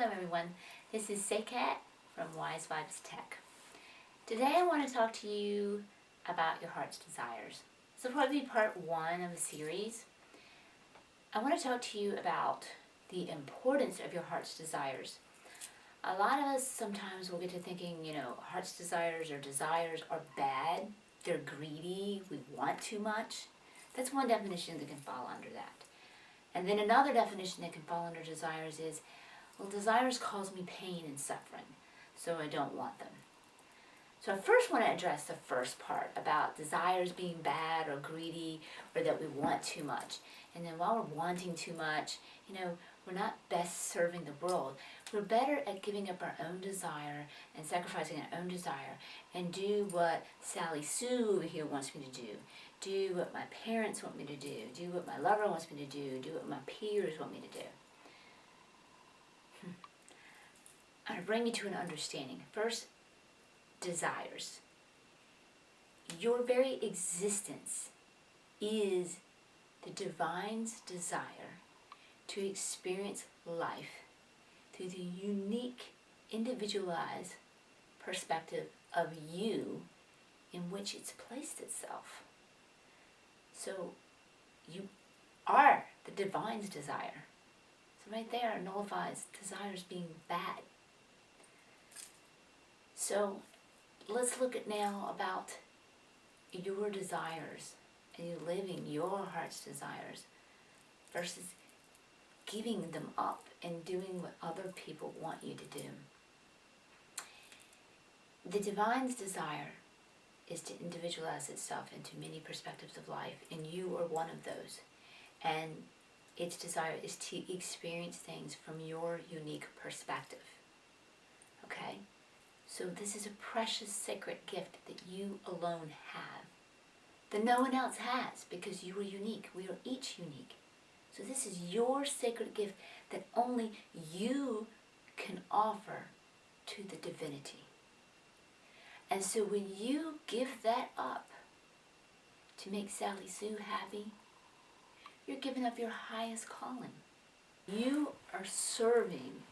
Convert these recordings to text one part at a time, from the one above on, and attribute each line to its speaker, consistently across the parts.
Speaker 1: Hello everyone, this is Sekat from Wize Vibez TEC. Today I want to talk to you about your heart's desires. This will probably be part one of a series. I want to talk to you about the importance of your heart's desires. A lot of us sometimes will get to thinking, heart's desires are bad, they're greedy, we want too much. That's one definition that can fall under that. And then another definition that can fall under desires is, well, desires cause me pain and suffering, so I don't want them. So I first want to address the first part about desires being bad or greedy or that we want too much. And then while we're wanting too much, we're not best serving the world. We're better at giving up our own desire and sacrificing our own desire and do what Sally Sue over here wants me to do. Do what my parents want me to do what my lover wants me to do what my peers want me to do. I'm going to bring you to an understanding. First, desires. Your very existence is the divine's desire to experience life through the unique, individualized perspective of you in which it's placed itself. So you are the divine's desire. So right there nullifies desires being bad. So let's look at now about your desires and you living your heart's desires versus giving them up and doing what other people want you to do. The divine's desire is to individualize itself into many perspectives of life, and you are one of those. And its desire is to experience things from your unique perspective. Okay? So this is a precious, sacred gift that you alone have, that no one else has, because you are unique. We are each unique. So this is your sacred gift that only you can offer to the divinity. And so when you give that up to make Sally Sue happy, you're giving up your highest calling. You are serving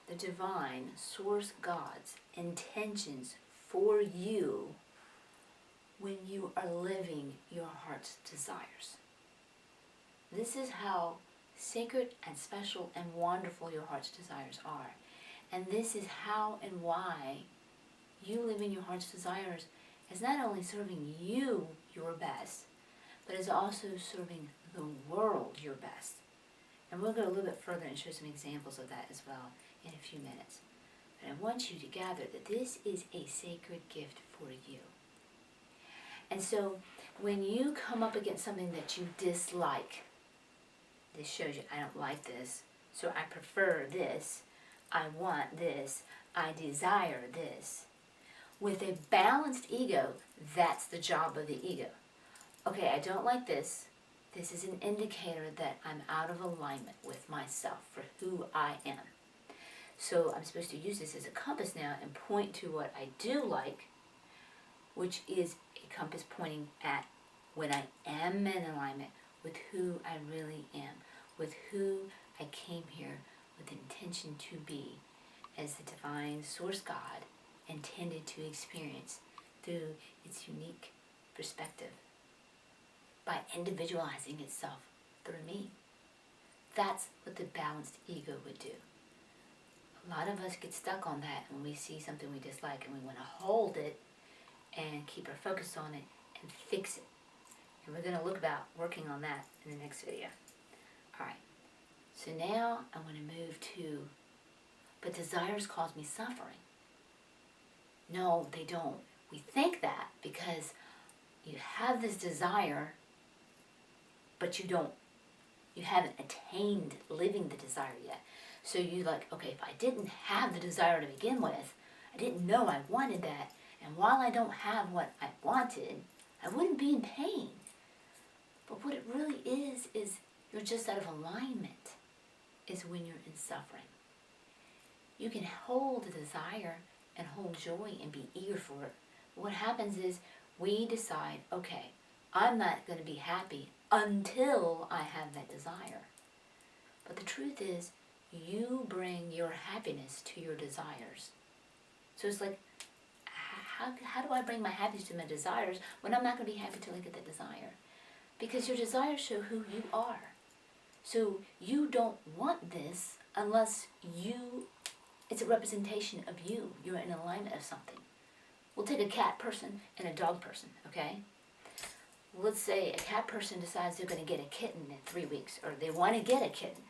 Speaker 1: the divine source God's intentions for you when you are living your heart's desires. This is how sacred and special and wonderful your heart's desires are. And this is how and why you living your heart's desires is not only serving you your best, but is also serving the world your best. And we'll go a little bit further and show some examples of that as well in a few minutes. But I want you to gather that this is a sacred gift for you. And so when you come up against something that you dislike, this shows you I don't like this, so I prefer this, I want this, I desire this. With a balanced ego, that's the job of the ego. Okay, I don't like this. This is an indicator that I'm out of alignment with myself for who I am. So I'm supposed to use this as a compass now and point to what I do like, which is a compass pointing at when I am in alignment with who I really am, with who I came here with intention to be as the divine source God intended to experience through its unique perspective by individualizing itself through me. That's what the balanced ego would do. A lot of us get stuck on that when we see something we dislike and we want to hold it and keep our focus on it and fix it. And we're going to look about working on that in the next video. Alright, so now I want to move to, but desires cause me suffering. No, they don't. We think that because you have this desire, but you haven't attained living the desire yet. So you're like, okay, if I didn't have the desire to begin with, I didn't know I wanted that, and while I don't have what I wanted, I wouldn't be in pain. But what it really is you're just out of alignment, is when you're in suffering. You can hold the desire and hold joy and be eager for it. But what happens is we decide, okay, I'm not going to be happy until I have that desire. But the truth is, you bring your happiness to your desires. So it's like, how do I bring my happiness to my desires when I'm not going to be happy till I get that desire? Because your desires show who you are. So you don't want this unless it's a representation of you. You're in alignment of something. We'll take a cat person and a dog person, okay? Let's say a cat person decides they're going to get a kitten in 3 weeks, or they want to get a kitten.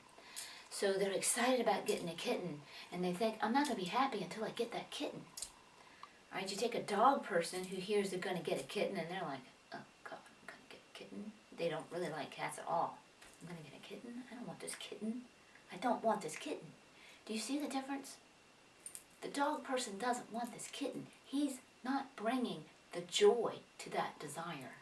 Speaker 1: So they're excited about getting a kitten, and they think, I'm not going to be happy until I get that kitten. All right, you take a dog person who hears they're going to get a kitten, and they're like, oh God, I'm going to get a kitten. They don't really like cats at all. I'm going to get a kitten? I don't want this kitten. I don't want this kitten. Do you see the difference? The dog person doesn't want this kitten. He's not bringing the joy to that desire.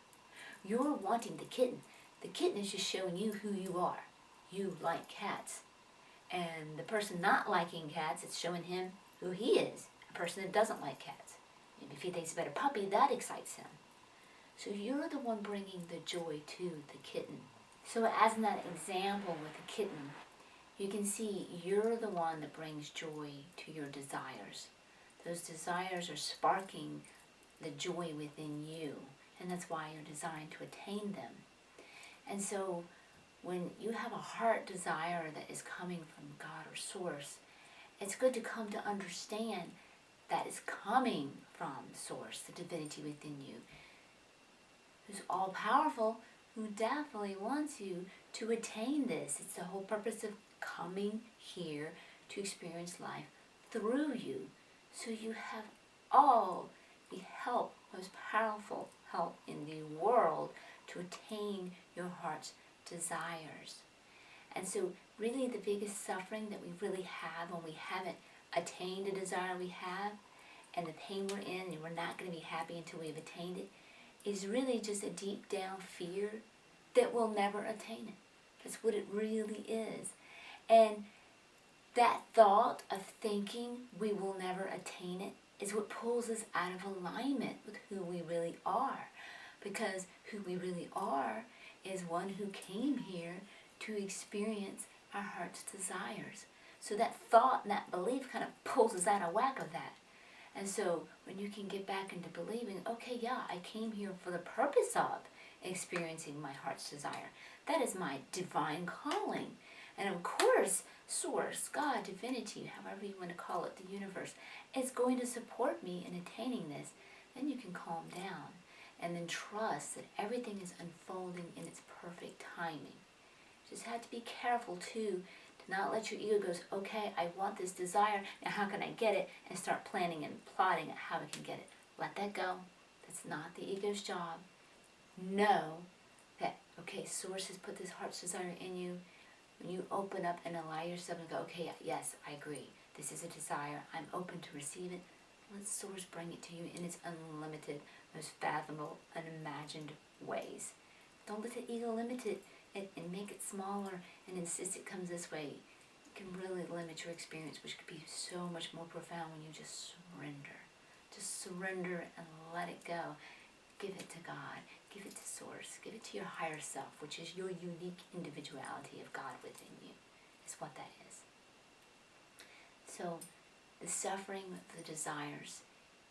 Speaker 1: You're wanting the kitten. The kitten is just showing you who you are. You like cats. And the person not liking cats, it's showing him who he is. A person that doesn't like cats. Maybe if he thinks about a puppy, that excites him. So you're the one bringing the joy to the kitten. So as in that example with the kitten, you can see you're the one that brings joy to your desires. Those desires are sparking the joy within you, and that's why you're designed to attain them. And so when you have a heart desire that is coming from God or Source, it's good to come to understand that is coming from Source, the divinity within you, who's all-powerful, who definitely wants you to attain this. It's the whole purpose of coming here to experience life through you. So you have all the help, most powerful help in the world to attain your heart's desires. And so really the biggest suffering that we really have when we haven't attained a desire we have, and the pain we're in, and we're not going to be happy until we've attained it, is really just a deep down fear that we'll never attain it. That's what it really is. And that thought of thinking we will never attain it is what pulls us out of alignment with who we really are. Because who we really are is one who came here to experience our heart's desires. So that thought and that belief kind of pulls us out of whack of that. And so when you can get back into believing, okay, yeah, I came here for the purpose of experiencing my heart's desire. That is my divine calling. And of course, Source, God, Divinity, however you want to call it, the universe, is going to support me in attaining this. Then you can calm down and then trust that everything is unfolding in its perfect timing. Just have to be careful too, to not let your ego go, okay, I want this desire, now how can I get it? And start planning and plotting how we can get it. Let that go. That's not the ego's job. Know that, okay, Source has put this heart's desire in you. When you open up and allow yourself to go, okay, yes, I agree. This is a desire. I'm open to receive it. Let Source bring it to you in its unlimited, most fathomable, unimagined ways. Don't let the ego limit it and make it smaller and insist it comes this way. It can really limit your experience, which could be so much more profound when you just surrender. Just surrender and let it go. Give it to God. Give it to Source. Give it to your higher self, which is your unique individuality of God within you. Is what that is. So the suffering of the desires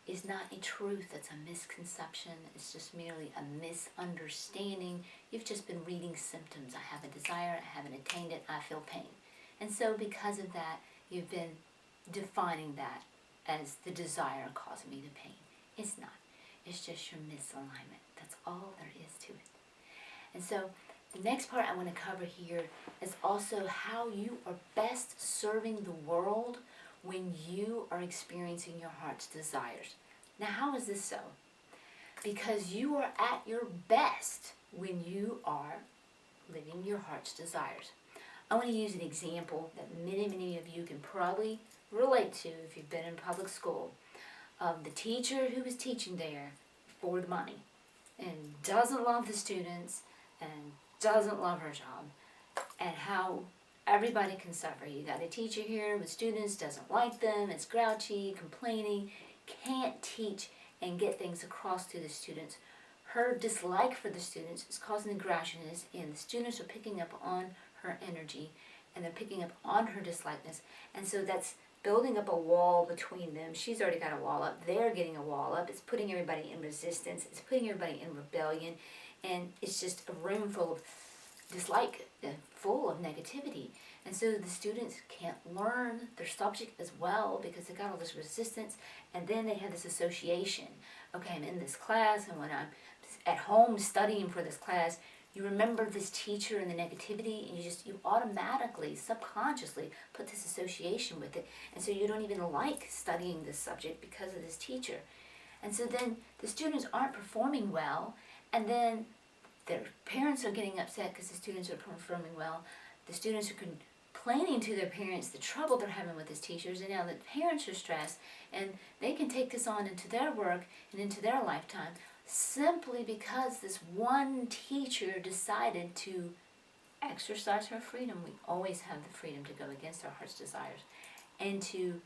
Speaker 1: is not a truth. That's a misconception. It's just merely a misunderstanding. You've just been reading symptoms. I have a desire. I haven't attained it. I feel pain. And so because of that, you've been defining that as the desire causing me the pain. It's not. It's just your misalignment. That's all there is to it. And so the next part I want to cover here is also how you are best serving the world when you are experiencing your heart's desires. Now, how is this so? Because you are at your best when you are living your heart's desires. I want to use an example that many of you can probably relate to if you've been in public school, of the teacher who is teaching there for the money and doesn't love the students and doesn't love her job, and how everybody can suffer. You got a teacher here with students, doesn't like them, is grouchy, complaining, can't teach and get things across to the students. Her dislike for the students is causing the grouchiness, and the students are picking up on her energy, and they're picking up on her dislikeness. And so that's building up a wall between them. She's already got a wall up. They're getting a wall up. It's putting everybody in resistance. It's putting everybody in rebellion. And it's just a room full of dislike, full of negativity. And so the students can't learn their subject as well because they got all this resistance. And then they have this association. Okay, I'm in this class, and when I'm at home studying for this class, you remember this teacher and the negativity, and you automatically, subconsciously put this association with it. And so you don't even like studying this subject because of this teacher. And so then the students aren't performing well, and then their parents are getting upset because the students are performing well. The students are complaining to their parents the trouble they're having with these teachers, and now the parents are stressed, and they can take this on into their work and into their lifetime simply because this one teacher decided to exercise her freedom. We always have the freedom to go against our heart's desires, and to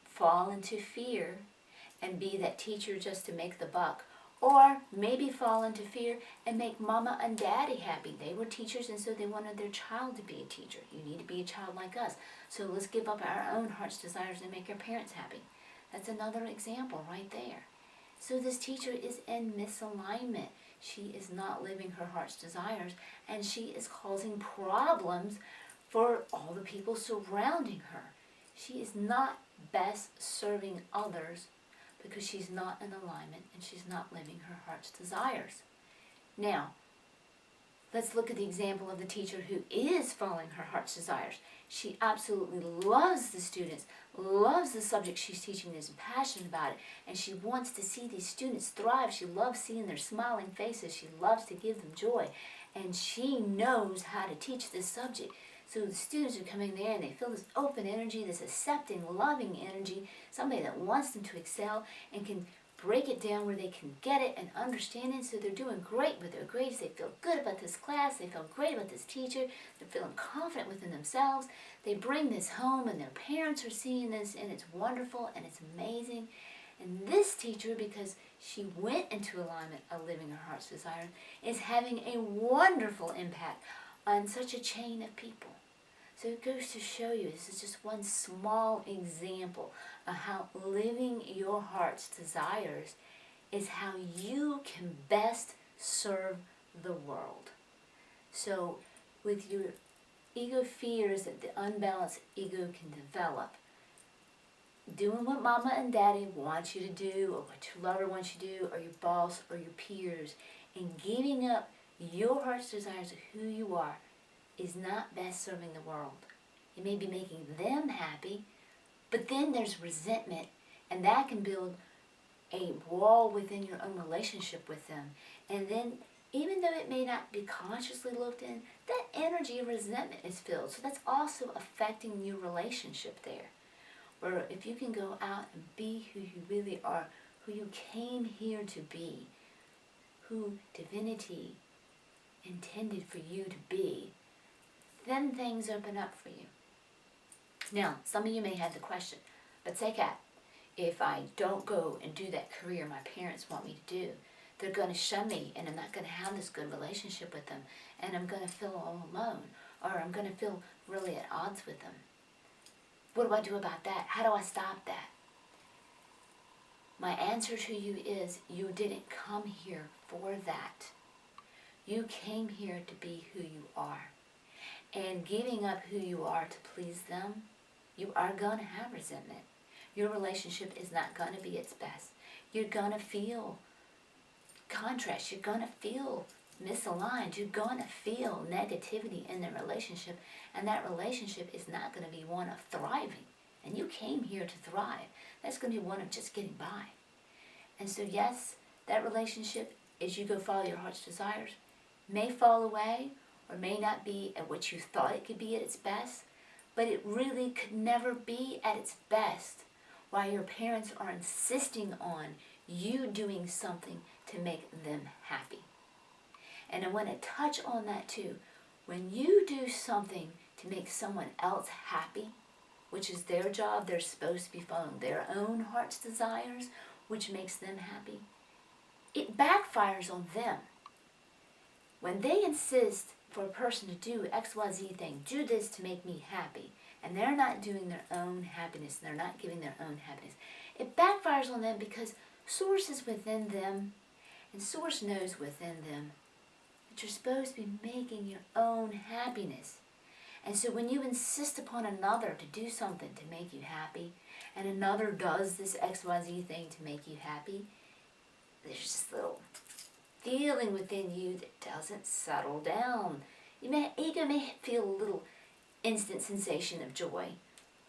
Speaker 1: fall into fear and be that teacher just to make the buck. Or maybe fall into fear and make mama and daddy happy. They were teachers, and so they wanted their child to be a teacher. You need to be a child like us. So let's give up our own heart's desires and make our parents happy. That's another example right there. So this teacher is in misalignment. She is not living her heart's desires, and she is causing problems for all the people surrounding her. She is not best serving others because she's not in alignment and she's not living her heart's desires. Now, let's look at the example of the teacher who is following her heart's desires. She absolutely loves the students, loves the subject she's teaching, is passionate about it, and she wants to see these students thrive. She loves seeing their smiling faces. She loves to give them joy, and she knows how to teach this subject. So the students are coming there and they feel this open energy, this accepting, loving energy, somebody that wants them to excel and can break it down where they can get it and understand it. So they're doing great with their grades. They feel good about this class. They feel great about this teacher. They're feeling confident within themselves. They bring this home and their parents are seeing this, and it's wonderful and it's amazing. And this teacher, because she went into alignment of living her heart's desire, is having a wonderful impact on such a chain of people. So it goes to show you, this is just one small example of how living your heart's desires is how you can best serve the world. So with your ego fears that the unbalanced ego can develop, doing what mama and daddy want you to do, or what your lover wants you to do, or your boss, or your peers, and giving up your heart's desires of who you are, is not best serving the world. It may be making them happy, but then there's resentment, and that can build a wall within your own relationship with them. And then, even though it may not be consciously looked in, that energy of resentment is filled. So that's also affecting your relationship there. Where if you can go out and be who you really are, who you came here to be, who Divinity intended for you to be, then things open up for you. Now, some of you may have the question, but say, Kat, if I don't go and do that career my parents want me to do, they're going to shun me, and I'm not going to have this good relationship with them, and I'm going to feel all alone, or I'm going to feel really at odds with them. What do I do about that? How do I stop that? My answer to you is, you didn't come here for that. You came here to be who you are. And giving up who you are to please them, you are going to have resentment. Your relationship is not going to be its best. You're going to feel contrast. You're going to feel misaligned. You're going to feel negativity in the relationship. And that relationship is not going to be one of thriving. And you came here to thrive. That's going to be one of just getting by. And so yes, that relationship, as you go follow your heart's desires, may fall away, or may not be at what you thought it could be at its best, but it really could never be at its best while your parents are insisting on you doing something to make them happy. And I want to touch on that too. When you do something to make someone else happy, which is their job, they're supposed to be following their own heart's desires, which makes them happy, it backfires on them. When they insist for a person to do XYZ thing, do this to make me happy, and they're not doing their own happiness, and they're not giving their own happiness, it backfires on them because Source is within them, and Source knows within them that you're supposed to be making your own happiness. And so when you insist upon another to do something to make you happy, and another does this XYZ thing to make you happy, there's this little feeling within you that doesn't settle down. Ego may feel a little instant sensation of joy,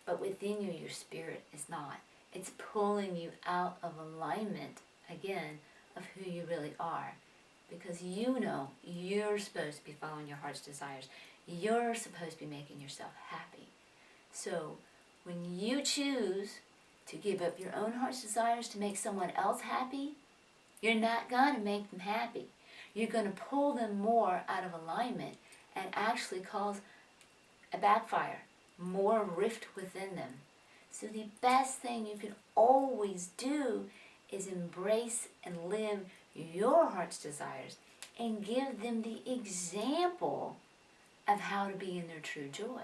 Speaker 1: but within you, your spirit is not. It's pulling you out of alignment, again, of who you really are. Because you know you're supposed to be following your heart's desires. You're supposed to be making yourself happy. So when you choose to give up your own heart's desires to make someone else happy, you're not going to make them happy. You're going to pull them more out of alignment and actually cause a backfire, more rift within them. So the best thing you can always do is embrace and live your heart's desires and give them the example of how to be in their true joy.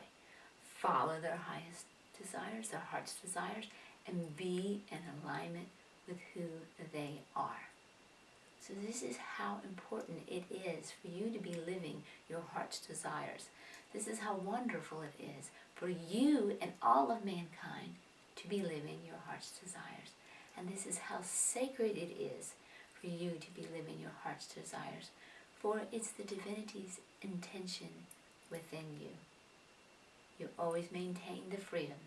Speaker 1: Follow their highest desires, their heart's desires, and be in alignment with who they are. So this is how important it is for you to be living your heart's desires. This is how wonderful it is for you and all of mankind to be living your heart's desires. And this is how sacred it is for you to be living your heart's desires. For it's the Divinity's intention within you. You always maintain the freedom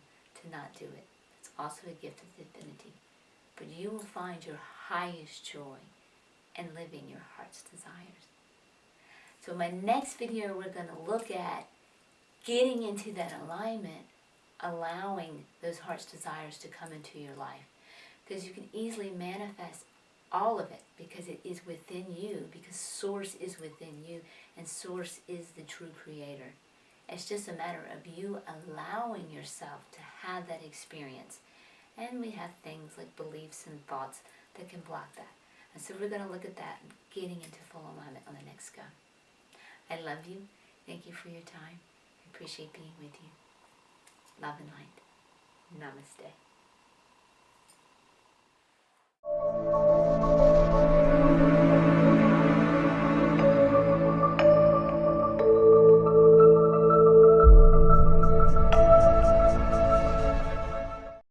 Speaker 1: to not do it. It's also a gift of Divinity. But you will find your highest joy in living your heart's desires. So my next video, we're going to look at getting into that alignment, allowing those heart's desires to come into your life. Because you can easily manifest all of it because it is within you, because Source is within you, and Source is the true creator. It's just a matter of you allowing yourself to have that experience. And we have things like beliefs and thoughts that can block that. And so we're going to look at that, getting into full alignment on the next go. I love you. Thank you for your time. I appreciate being with you. Love and light. Namaste.